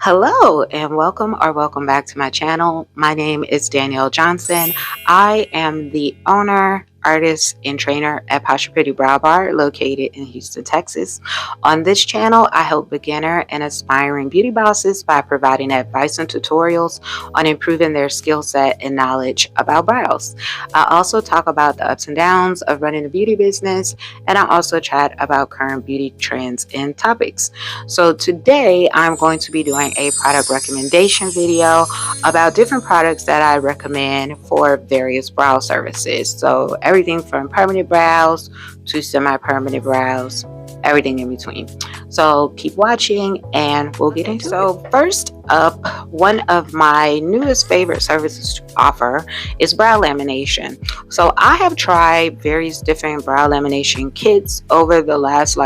Hello and welcome back to my channel. My name is Danielle Johnson. I am the owner, artist, and trainer at Posture Pretty Brow Bar located in Houston, Texas. On this channel, I help beginner and aspiring beauty bosses by providing advice and tutorials on improving their skill set and knowledge about brows. I also talk about the ups and downs of running a beauty business, and I also chat about current beauty trends and topics. So today I'm going to be doing a product recommendation video about different products that I recommend for various brow services. So everything from permanent brows to semi-permanent brows, everything in between. So keep watching and we'll get into it. So first up, one of my newest favorite services to offer is brow lamination. So I have tried various different brow lamination kits over the last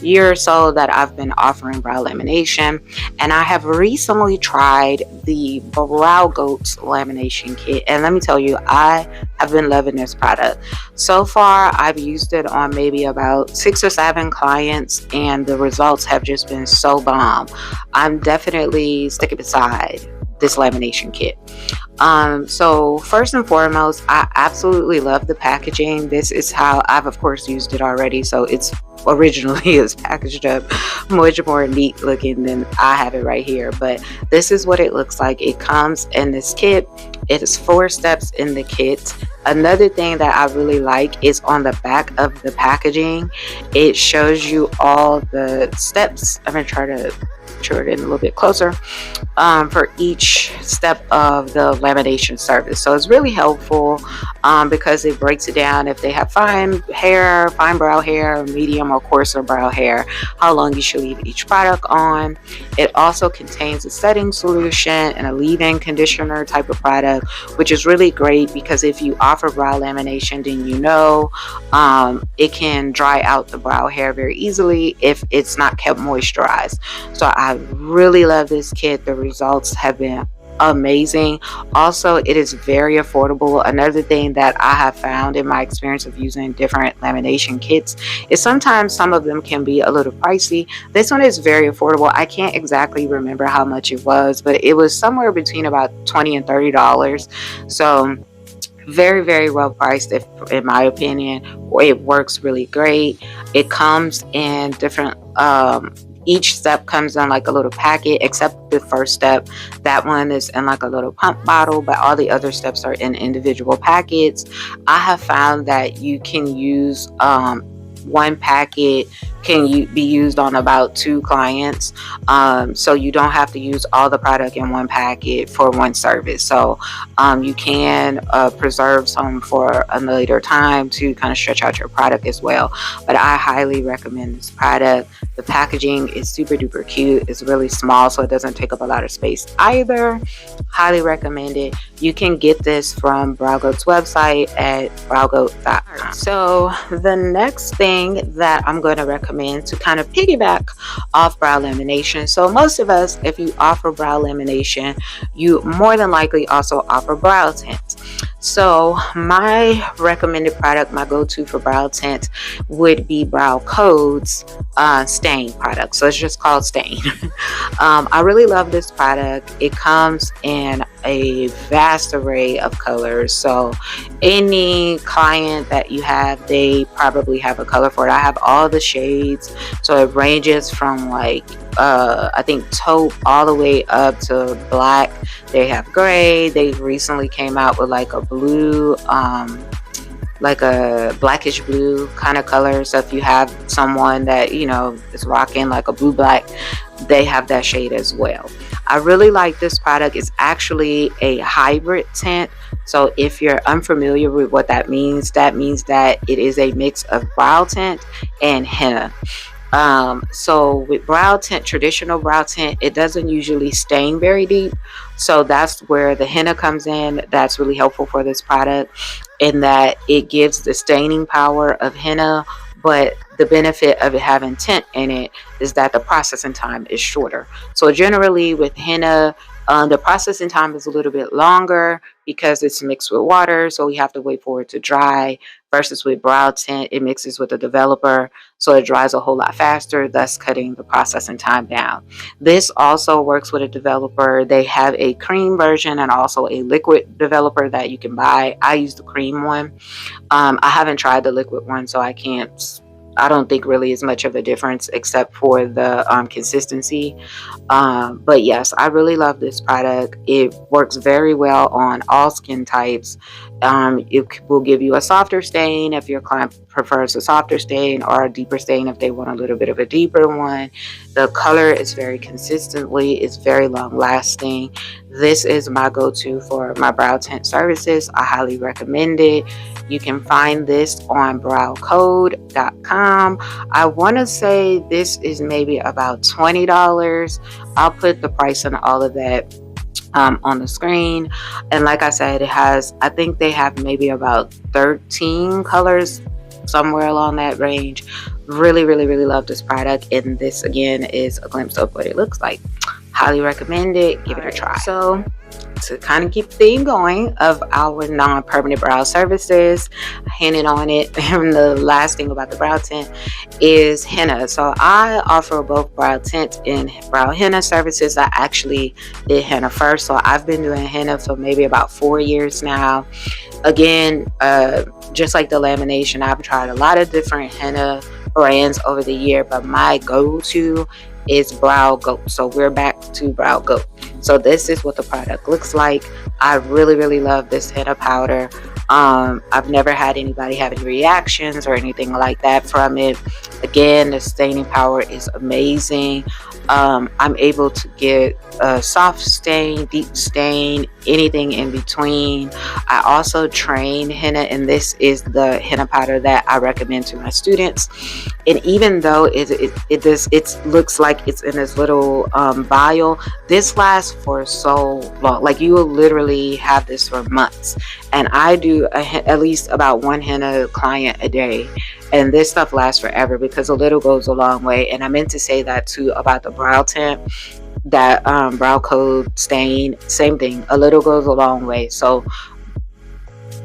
year or so that I've been offering brow lamination, and I have recently tried the Brow Goats lamination kit, and let me tell you, I have been loving this product. So far I've used it on maybe about 6 or 7 clients, and the results have just been so bomb. I'm definitely sticking beside this lamination kit. So first and foremost, I absolutely love the packaging. This is how I've of course used it already, so it's originally is packaged up much more neat looking than I have it right here, but this is what it looks like. It comes in this kit. It is 4 steps in the kit. Another thing that I really like is on the back of the packaging, it shows you all the steps. I'm gonna try to show it in a little bit closer for each step of the lamination service. So it's really helpful because it breaks it down if they have fine brow hair, medium or coarser brow hair, how long you should leave each product on. It also contains a setting solution and a leave-in conditioner type of product, which is really great because if you offer brow lamination, then it can dry out the brow hair very easily if it's not kept moisturized. So I really love this kit. The results have been amazing. Also, it is very affordable. Another thing that I have found in my experience of using different lamination kits is sometimes some of them can be a little pricey. This one is very affordable. I can't exactly remember how much it was, but it was somewhere between about $20 and $30. So very, very well priced, if in my opinion. It works really great. It comes in different each step comes in like a little packet, except the first step. That one is in like a little pump bottle, but all the other steps are in individual packets. I have found that you can use one packet be used on about 2 clients, so you don't have to use all the product in one packet for one service. So you can preserve some for a later time to kind of stretch out your product as well. But I highly recommend this product. The packaging is super duper cute. It's really small, so it doesn't take up a lot of space either. Highly recommend it. You can get this from Brow Goat's website at browgoat.com. So the next thing that I'm going to recommend to kind of piggyback off brow lamination. So most of us, if you offer brow lamination, you more than likely also offer brow tints. So my recommended product, my go-to for brow tint, would be Brow Code's stain product. So it's just called Stain. I really love this product. It comes in a vast array of colors, so any client that you have, they probably have a color for it. I have all the shades, so it ranges from I think taupe all the way up to black. They have gray. They recently came out with like a blue, like a blackish blue kind of color. So if you have someone that is rocking like a blue black, they have that shade as well. I really like this product. It's actually a hybrid tint. So if you're unfamiliar with what that means that it is a mix of brow tint and henna. So with brow tint, traditional brow tint, it doesn't usually stain very deep. So that's where the henna comes in. That's really helpful for this product in that it gives the staining power of henna, but the benefit of it having tint in it is that the processing time is shorter. So generally with henna, the processing time is a little bit longer because it's mixed with water, so we have to wait for it to dry. versus with brow tint, it mixes with the developer, so it dries a whole lot faster, thus cutting the processing time down. This also works with a developer. They have a cream version and also a liquid developer that you can buy. I use the cream one. I haven't tried the liquid one, so I don't think really is much of a difference except for the consistency. But yes, I really love this product. It works very well on all skin types. It will give you a softer stain if your client prefers a softer stain, or a deeper stain if they want a little bit of a deeper one. The color is very consistently, it's very long lasting. This is my go-to for my brow tint services. I highly recommend it. You can find this on browcode.com. I want to say this is maybe about $20. I'll put the price and all of that on the screen. And like I said, I think they have maybe about 13 colors, somewhere along that range. Really, really, really love this product. And this again is a glimpse of what it looks like. Highly recommend it. Give it a try. So to kind of keep the theme going of our non-permanent brow services, hinting on it, and the last thing about the brow tint is henna. So I offer both brow tint and brow henna services. I actually did henna first, so I've been doing henna for maybe about 4 years now. Again, just like the lamination, I've tried a lot of different henna brands over the year, but my go-to is Brow Goat. So we're back to Brow Goat. So this is what the product looks like. I really, really love this henna powder. I've never had anybody have any reactions or anything like that from it. Again, the staining power is amazing. I'm able to get a soft stain, deep stain, anything in between. I also train henna, and this is the henna powder that I recommend to my students. And even though it looks like it's in this little vial, this lasts for so long. Like, you will literally have this for months. And I do at least about one henna client a day, and this stuff lasts forever because a little goes a long way. And I meant to say that too about the brow tint, that brow code stain, same thing, a little goes a long way. So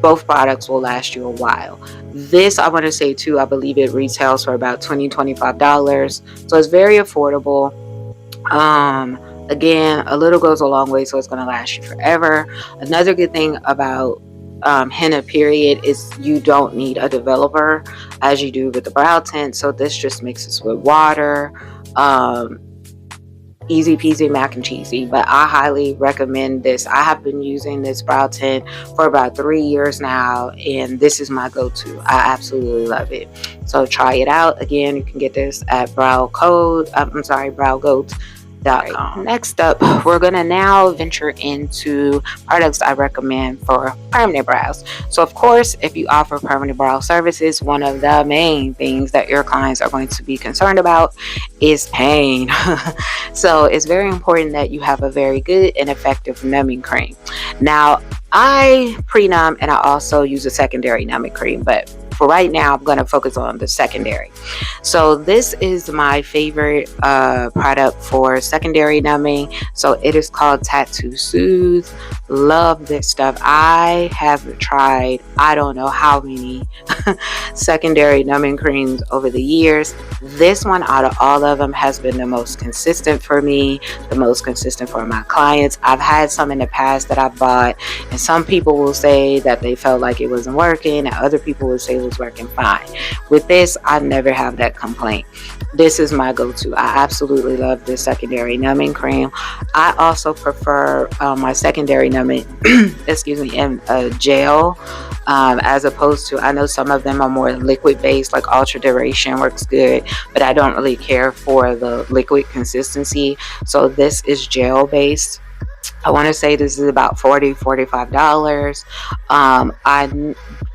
both products will last you a while. This, I want to say too, I believe it retails for about $20-$25, so it's very affordable. Again, a little goes a long way, so it's going to last you forever. Another good thing about henna period is you don't need a developer as you do with the brow tint. So this just mixes with water. Easy peasy mac and cheesy. But I highly recommend this. I have been using this brow tint for about 3 years now, and this is my go-to. I absolutely love it. So try it out. Again, you can get this at browgoat.com. Next up, we're gonna now venture into products I recommend for permanent brows. So of course, if you offer permanent brow services, one of the main things that your clients are going to be concerned about is pain. So it's very important that you have a very good and effective numbing cream. Now, I pre-numb and I also use a secondary numbing cream, but for right now, I'm going to focus on the secondary. So this is my favorite product for secondary numbing. So it is called Tattoo Soothe. Love this stuff. I have tried, I don't know how many secondary numbing creams over the years. This one out of all of them has been the most consistent for me, the most consistent for my clients. I've had some in the past that I bought, and some people will say that they felt like it wasn't working, and other people will say it was working fine. With this, I never have that complaint. This is my go-to. I absolutely love this secondary numbing cream. I also prefer my secondary numbing excuse me, in a gel, as opposed to, I know some of them are more liquid based, like Ultra Duration works good, but I don't really care for the liquid consistency. So this is gel based. I want to say this is about $45.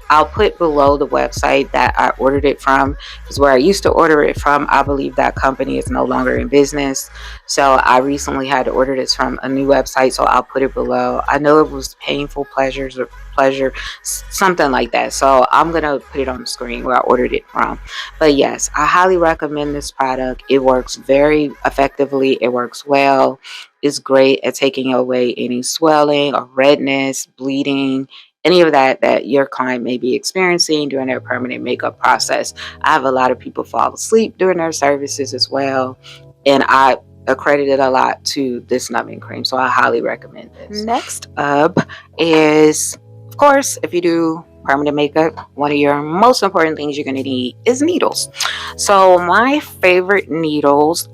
I'll put below the website that I ordered it from, because where I used to order it from, I believe that company is no longer in business. So I recently had to order this from a new website, so I'll put it below. I know it was Painful Pleasures or Pleasure, something like that. So I'm going to put it on the screen where I ordered it from. But yes, I highly recommend this product. It works very effectively. It works well. It's great at taking away any swelling or redness, bleeding, any of that your client may be experiencing during their permanent makeup process. I have a lot of people fall asleep during their services as well, and I accredit it a lot to this numbing cream, so I highly recommend this. Next up is, of course, if you do permanent makeup, one of your most important things you're going to need is needles. So my favorite needles,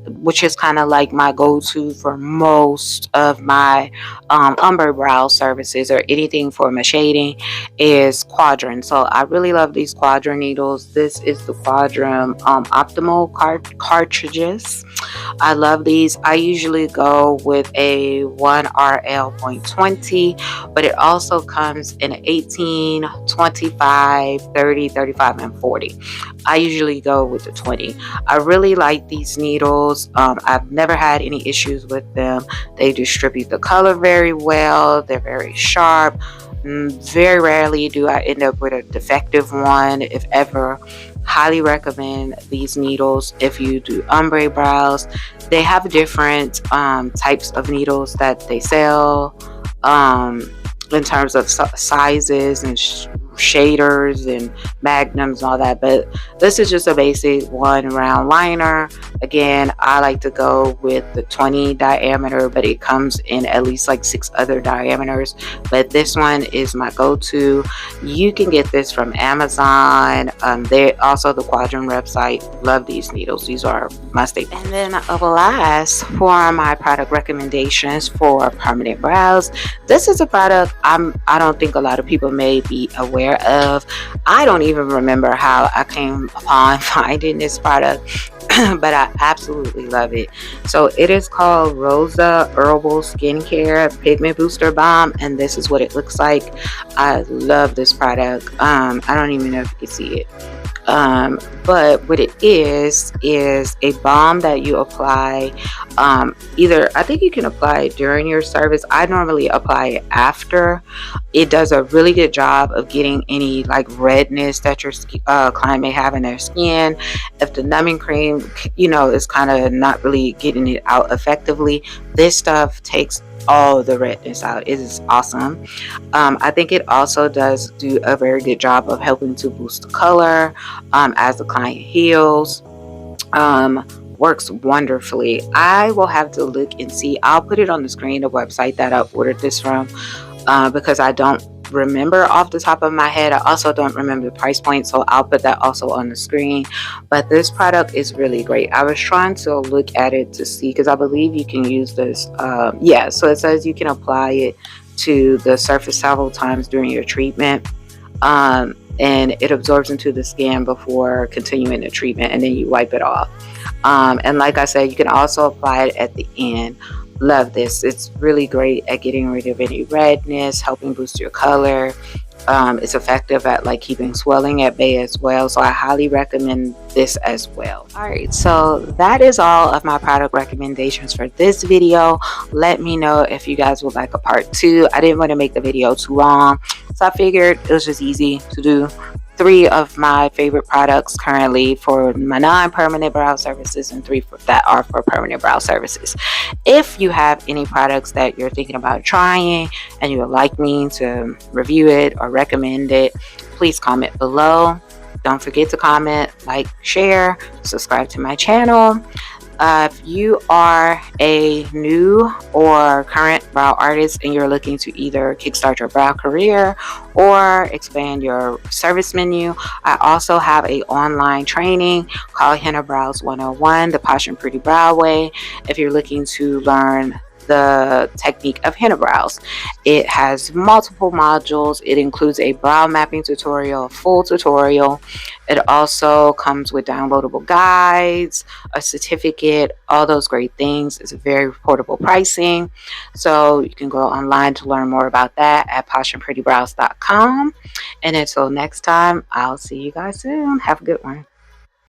which is kind of like my go-to for most of my ombre brow services or anything for my shading, is Quadrum. So I really love these Quadrum needles. This is the Quadrum Optimal cartridges. I love these. I usually go with a 1RL.20, but it also comes in an 18, 25, 30, 35, and 40. I usually go with the 20. I really like these needles. I've never had any issues with them. They distribute the color very well. They're very sharp. Very rarely do I end up with a defective one, if ever. Highly recommend these needles if you do ombre brows. They have different types of needles that they sell in terms of sizes and shaders and magnums and all that, but this is just a basic 1 round liner. Again, I like to go with the 20 diameter, but it comes in at least like 6 other diameters, but this one is my go-to. You can get this from Amazon. They also, the Quadrum website. Love these needles. These are my staple. And then last, for my product recommendations for permanent brows, this is a product I don't think a lot of people may be aware of. I don't even remember how I came upon finding this product, but I absolutely love it. So it is called Rosa Herbal Skincare Pigment Booster Balm, and this is what it looks like. I love this product. I don't even know if you can see it. But what it is a balm that you apply, either, I think you can apply it during your service. I normally apply it after. It does a really good job of getting any like redness that your client may have in their skin. If the numbing cream, is kind of not really getting it out effectively, this stuff takes all the redness out. It is awesome. I think it also does do a very good job of helping to boost the color as the client heals. Works wonderfully. I will have to look and see. I'll put it on the screen, the website that I ordered this from, because I don't remember off the top of my head. I also don't remember the price point, so I'll put that also on the screen. But this product is really great. I was trying to look at it to see, because I believe you can use this. So it says you can apply it to the surface several times during your treatment, and it absorbs into the skin before continuing the treatment, and then you wipe it off. And like I said, you can also apply it at the end. Love this. It's really great at getting rid of any redness, helping boost your color. It's effective at like keeping swelling at bay as well, so I highly recommend this as well. Alright, so that is all of my product recommendations for this video. Let me know if you guys would like a part 2. I didn't want to make the video too long, so I figured it was just easy to do 3 of my favorite products currently for my non-permanent brow services, and 3 that are for permanent brow services. If you have any products that you're thinking about trying and you would like me to review it or recommend it, please comment below. Don't forget to comment, like, share, subscribe to my channel. If you are a new or current brow artist and you're looking to either kickstart your brow career or expand your service menu, I also have an online training called Henna Brows 101, the Posh and Pretty Brow Way. If you're looking to learn the technique of henna brows, it has multiple modules. It includes a brow mapping tutorial, a full tutorial. It also comes with downloadable guides, a certificate, all those great things. It's a very affordable pricing, so you can go online to learn more about that at poshandprettybrows.com. And until next time, I'll see you guys soon. Have a good one.